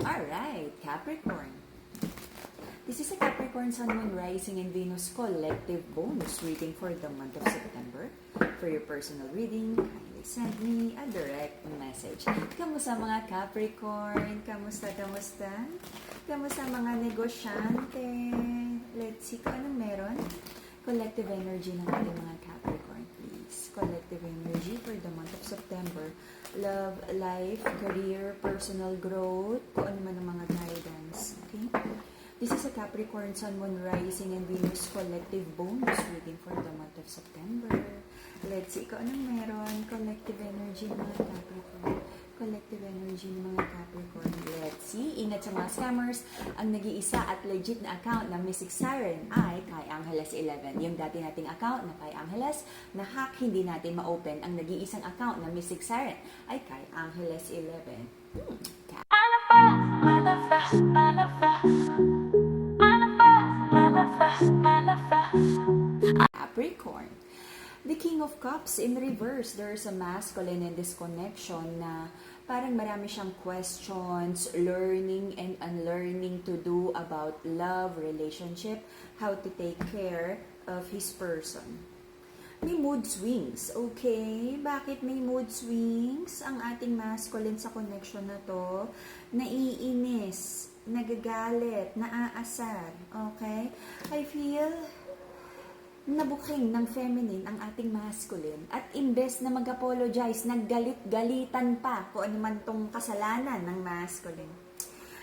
Alright, Capricorn. This is a Capricorn Sun, Moon, Rising, and Venus collective bonus reading for the month of September. For your personal reading, kindly send me a direct message. Kamusta mga Capricorn? Kamusta? Kamusta mga negosyante? Let's see kung anong meron. Collective energy ng ating mga Capricorn, please. Collective energy for the month of September. Love, life, career, personal growth, kung ano man ang mga guidance. Okay? This is a Capricorn Sun, Moon, Rising, and Venus collective bonus reading for the month of September. Let's see kung anong meron. Collective energy ng mga Capricorn. Collective energy ng mga Capricorn. Let's see. Ingat sa mga scammers. Ang nag-iisa at legit na account ng Mystic Siren ay Kai Angeles 11. Yung dati nating account na Kai Angeles na hack hindi natin ma-open. Ang nag-iisang account ng Mystic Siren ay Kai Angeles 11. Capricorn. The King of Cups in reverse. There's a masculine in this connection na parang marami siyang questions, learning and unlearning to do about love, relationship, how to take care of his person. May mood swings, okay? Bakit may mood swings ang ating masculine sa connection na to? Naiinis, nagagalit, naaasar, okay? I feel nabuking ng feminine ang ating masculine at imbes na mag-apologize, naggalit-galitan pa kung ano man tong kasalanan ng masculine.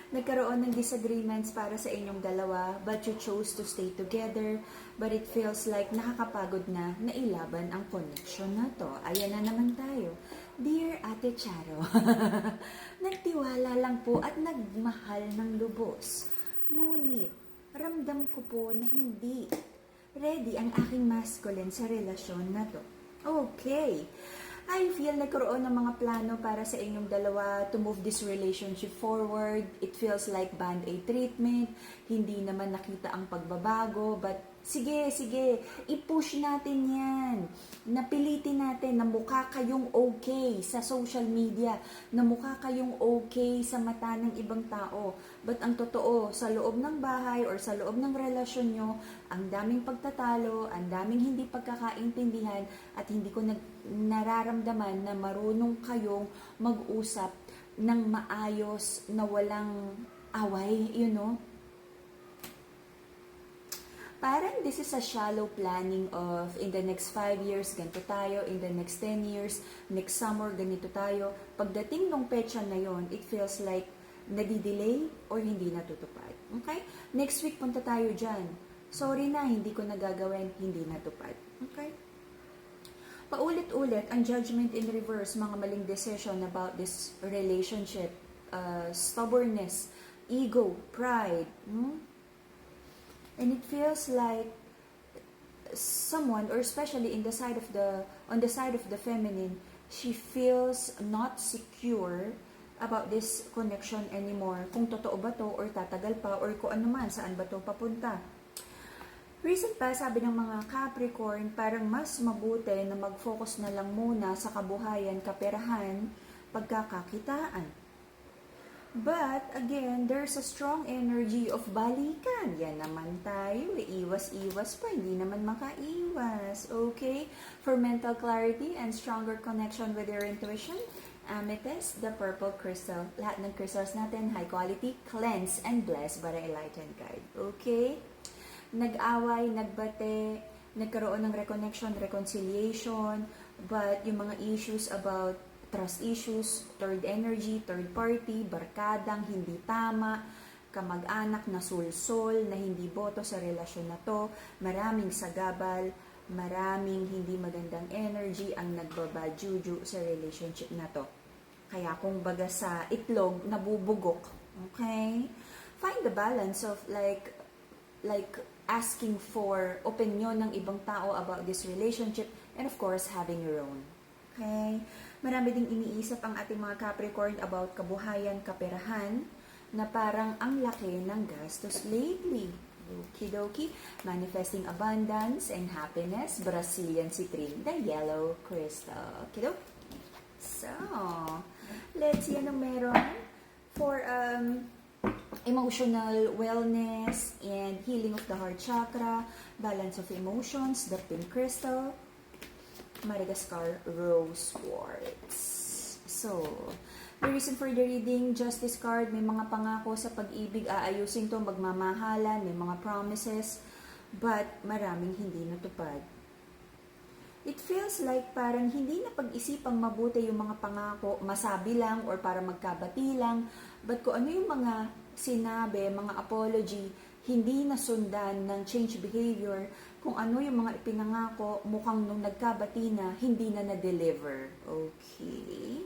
Nagkaroon ng disagreements para sa inyong dalawa, but you chose to stay together, but it feels like nakakapagod na nailaban ang connection na to. Ayan na naman tayo. Dear Ate Charo, nagtiwala lang po at nagmahal ng lubos. Ngunit, ramdam ko po na hindi ready ang aking masculine sa relasyon na to. Okay. I feel nagkaroon ng mga plano para sa inyong dalawa to move this relationship forward. It feels like band-aid treatment. Hindi naman nakita ang pagbabago. But sige, i-push natin yan. Napilitin natin na mukha kayong okay sa social media. Na mukha kayong okay sa mata ng ibang tao. But ang totoo, sa loob ng bahay or sa loob ng relasyon nyo, ang daming pagtatalo, ang daming hindi pagkakaintindihan, at hindi ko nararamdaman na marunong kayong mag-usap ng maayos na walang away, you know? Parang this is a shallow planning of in the next 5 years, ganito tayo, in the next 10 years, next summer, ganito tayo. Pagdating ng petsa na yon, it feels like nadidelay or hindi natutupad. Okay? Next week, punta tayo dyan. Sorry na, hindi ko nagagawin, hindi natupad. Okay? Paulit-ulit, ang judgment in reverse, mga maling decision about this relationship, stubbornness, ego, pride, and it feels like someone, or especially on the side of the feminine, she feels not secure about this connection anymore. Kung totoo ba to, or tatagal pa, or kung ano man, saan ba to papunta. Recent pa, sabi ng mga Capricorn, parang mas mabuti na mag-focus na lang muna sa kabuhayan, kaperahan, pagkakakitaan. But, again, there's a strong energy of balikan. Yan naman tayo. Iwas-iwas pa. Hindi naman makaiwas. Okay? For mental clarity and stronger connection with your intuition, amethyst, the purple crystal. Lahat ng crystals natin, high quality, cleanse, and blessed by the enlightened guide. Okay? Nag-away, nagbate, nagkaroon ng reconnection, reconciliation, but yung mga issues about trust issues, third energy, third party, barkadang hindi tama, kamag-anak na sulsol, na hindi boto sa relasyon na to, maraming sagabal, maraming hindi magandang energy ang nagbabad juju sa relationship na to. Kaya kung baga sa itlog, nabubugok. Okay? Find the balance of like asking for opinion ng ibang tao about this relationship, and of course, having your own. Okay? Marami ding iniisip ang ating mga Capricorn about kabuhayan, kaperahan, na parang ang laki ng gastos lately. Okie-dokie. Manifesting abundance and happiness, Brazilian citrine, the yellow crystal. Okie-dokie. So, let's see anong meron for emotional wellness and healing of the heart chakra, balance of emotions, the pink crystal, Madagascar rose quartz. So, the reason for the reading, Justice card, may mga pangako sa pag-ibig, aayusin to, magmamahalan, may mga promises, but maraming hindi natupad. It feels like parang hindi na pag-isipang mabuti yung mga pangako, masabi lang or para magkabati lang, but kung ano yung mga sinabi, mga apology, hindi nasundan ng change behavior, kung ano yung mga ipinangako, mukhang nung nagkabati na, hindi na na-deliver. Okay?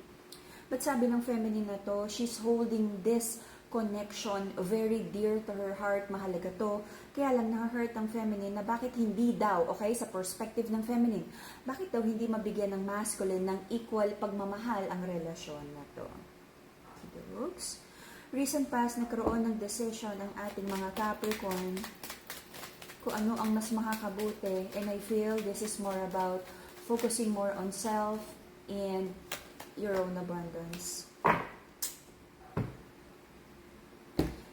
But sabi ng feminine na to, she's holding this connection very dear to her heart, mahalaga to. Kaya lang na-hurt ang feminine na bakit hindi daw, okay, sa perspective ng feminine, bakit daw hindi mabigyan ng masculine ng equal pagmamahal ang relasyon na to. Dogs. Recent past, nagkaroon ng decision ang ating mga Capricorn kung ano ang mas makakabuti, and I feel this is more about focusing more on self and your own abundance.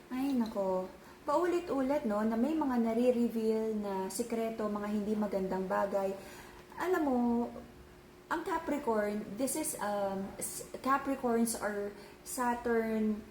Ay, nako. Paulit-ulit, no, na may mga nare-reveal na sikreto, mga hindi magandang bagay. Alam mo, ang Capricorn, this is, Capricorns are Saturn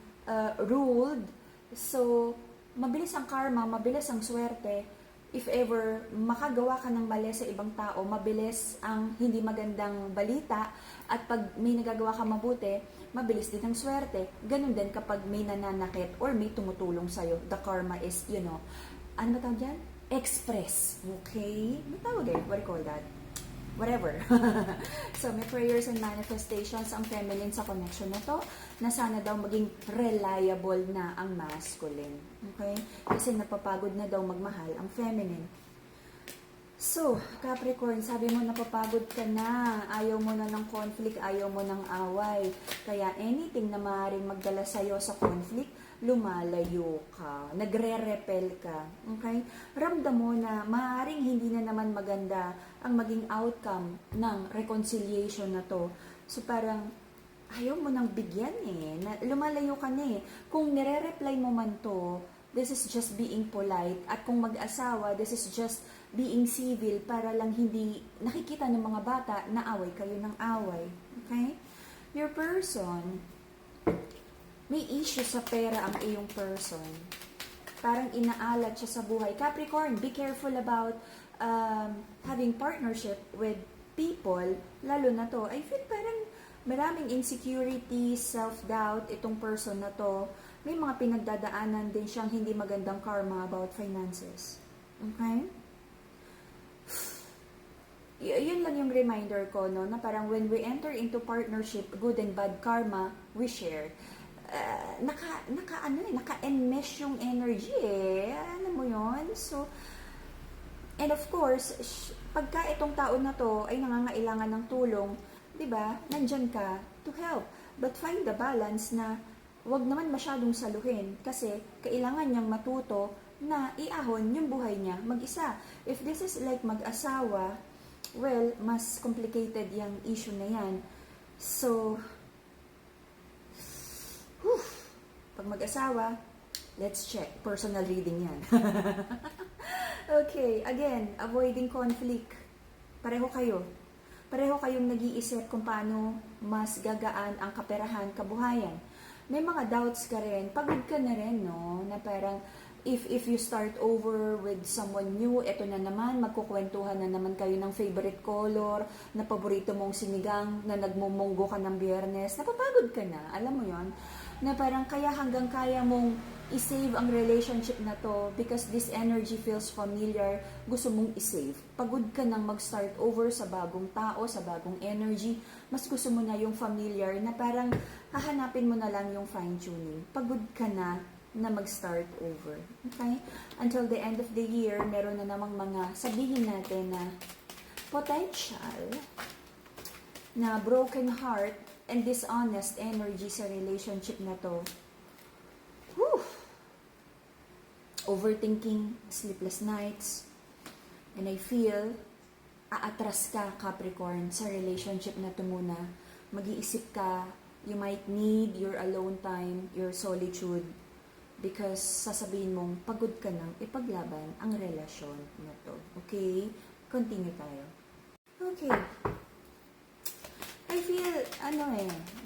ruled. So, mabilis ang karma, mabilis ang swerte. If ever makagawa ka ng mali sa ibang tao, mabilis ang hindi magandang balita, at pag may nagagawa ka mabuti, mabilis din ang swerte. Ganun din kapag may nananakit or may tumutulong sa'yo. The karma is, you know, ano ba tawag dyan? Express. Okay? Ano tawag eh? What do you call that? Whatever. So, may prayers and manifestations ang feminine sa connection na to, na sana daw maging reliable na ang masculine. Okay? Kasi napapagod na daw magmahal ang feminine. So, Capricorn, sabi mo napapagod ka na, ayaw mo na ng conflict, ayaw mo ng away. Kaya anything na maaaring magdala sa'yo sa conflict, lumalayo ka, nagre-repel ka. Okay? Ramdam mo na maaaring hindi na naman maganda ang maging outcome ng reconciliation na to. So, parang ayaw mo nang bigyan eh. Lumalayo ka na eh. Kung nire-reply mo man to, this is just being polite. At kung mag-asawa, this is just being civil para lang hindi nakikita ng mga bata na away kayo ng away. Okay? Your person, may issue sa pera ang iyong person. Parang inaalat siya sa buhay. Capricorn, be careful about having partnership with people, lalo na to. I feel parang maraming insecurity, self-doubt itong person na to. May mga pinagdadaanan din siyang hindi magandang karma about finances. Okay? Yun lang yung reminder ko, no, na parang when we enter into partnership, good and bad karma, we share. Naka-enmesh yung energy eh. Ano mo yun? So, and of course, pagka itong tao na to ay nangangailangan ng tulong, di ba, nandyan ka to help. But find the balance na wag naman masyadong saluhin kasi kailangan niyang matuto na iahon yung buhay niya mag-isa. If this is like mag-asawa, well, mas complicated yung issue na yan. So, pag mag-asawa, let's check. Personal reading yan. Okay, again, avoiding conflict. Pareho kayo. Pareho kayong nag-iisip kung paano mas gagaan ang kaperahan, kabuhayan. May mga doubts ka rin. Pagod ka na rin, no? Na parang, if you start over with someone new, eto na naman, magkukwentuhan na naman kayo ng favorite color, na paborito mong sinigang, na nagmumunggo ka ng Biyernes, napapagod ka na, alam mo yon, na parang kaya hanggang kaya mong i-save ang relationship na to because this energy feels familiar, gusto mong i-save. Pagod ka nang mag-start over sa bagong tao, sa bagong energy, mas gusto mo na yung familiar na parang hahanapin mo na lang yung fine-tuning. Pagod ka na mag-start over. Okay? Until the end of the year, meron na namang mga sabihin natin na potential na broken heart and dishonest energy sa relationship na to. Whew! Overthinking, sleepless nights, and I feel aatras ka, Capricorn, sa relationship na to muna. Mag-iisip ka You might need your alone time, your solitude, because sasabihin mong pagod ka nang ipaglaban ang relasyon na to. Okay? Continue tayo. Okay. I feel,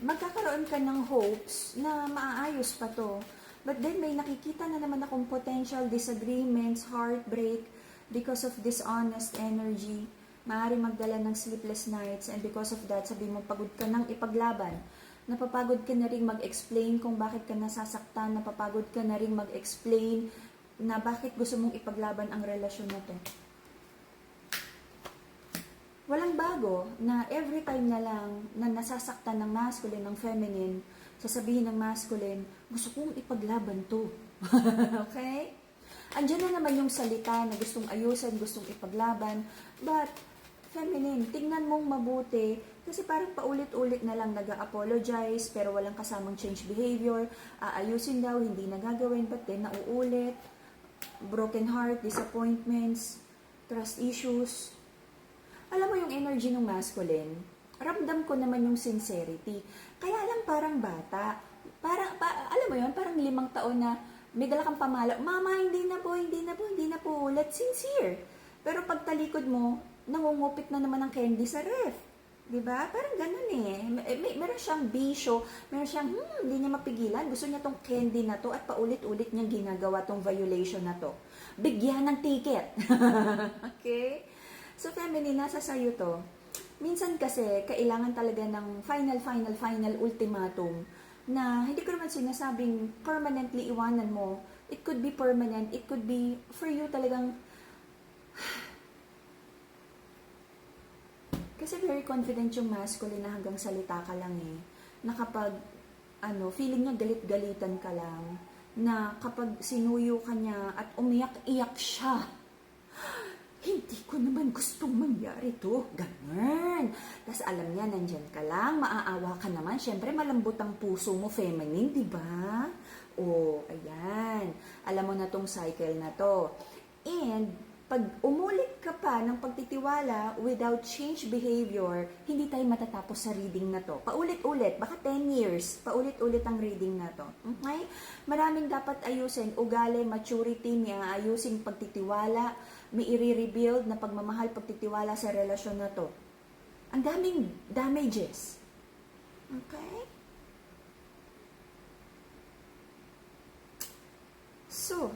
magkakaroon ka ng hopes na maaayos pa to. But then may nakikita na naman akong potential disagreements, heartbreak, because of dishonest energy. Maaari magdala ng sleepless nights, and because of that, sabi mo pagod ka nang ipaglaban. Napapagod ka na rin mag-explain kung bakit ka nasasaktan, napapagod ka na rin mag-explain na bakit gusto mong ipaglaban ang relasyon na to. Walang bago na every time na lang na nasasaktan ng masculine, ng feminine, sasabihin ng masculine, gusto kong ipaglaban to. Okay? Andiyan na naman yung salita na gustong ayusin, gustong ipaglaban, but feminine, tingnan mong mabuti, kasi parang paulit-ulit na lang nag-apologize, pero walang kasamang change behavior, aayusin daw, hindi nagagawin, but then nauulit, broken heart, disappointments, trust issues. Alam mo yung energy ng masculine, ramdam ko naman yung sincerity, kaya lang parang bata, alam mo yun, parang 5 taon na may dala kang pamala, mama, hindi na po, let's sincere. Pero pag talikod mo, nangungupit na naman ng candy sa ref. Diba? Parang ganun eh. Meron siyang bisyo, meron siyang, hindi niya mapigilan. Gusto niya tong candy na to at paulit-ulit niyang ginagawa tong violation na to. Bigyan ng ticket. Okay? So, feminine, nasa sayo to. Minsan kasi, kailangan talaga ng final ultimatum na hindi ko naman sinasabing permanently iwanan mo. It could be permanent. It could be for you talagang kasi very confident yung masculine na hanggang salita ka lang eh. Na kapag, feeling niya galit-galitan ka lang. Na kapag sinuyo ka niya at umiyak-iyak siya, hindi ko naman gustong mangyari to. Ganun. Tapos alam niya, nandyan ka lang, maaawa ka naman. Siyempre, malambot ang puso mo, feminine, di ba? O, ayan. Alam mo na tong cycle na to. And, pag umulit ka pa ng pagtitiwala without change behavior, hindi tayo matatapos sa reading na to. Paulit-ulit, baka 10 years, paulit-ulit ang reading na to. Okay? Maraming dapat ayusin, ugali, maturity, may aayusin pagtitiwala, may i-rebuild na pagmamahal, pagtitiwala sa relasyon na to. Ang daming damages. Okay? So,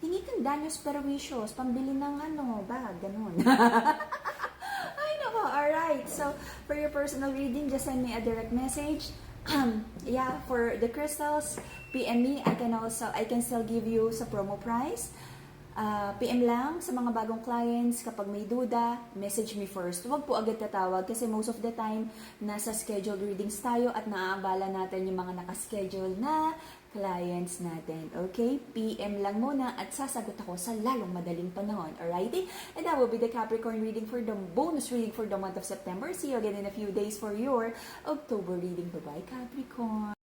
hingi kang daños perwisyo's, pambili ng bag, ganun. Ay, nako, alright. So, for your personal reading, just send me a direct message. Yeah, for the crystals, PM me. I can still give you sa promo price. PM lang sa mga bagong clients. Kapag may duda, message me first. Huwag po agad tatawag kasi most of the time, nasa scheduled readings tayo at naaabala natin yung mga nakaschedule na clients natin. Okay? PM lang muna at sasagot ako sa lalong madaling panahon. Alrighty? And that will be the Capricorn reading for the bonus reading for the month of September. See you again in a few days for your October reading. Bye-bye, Capricorn!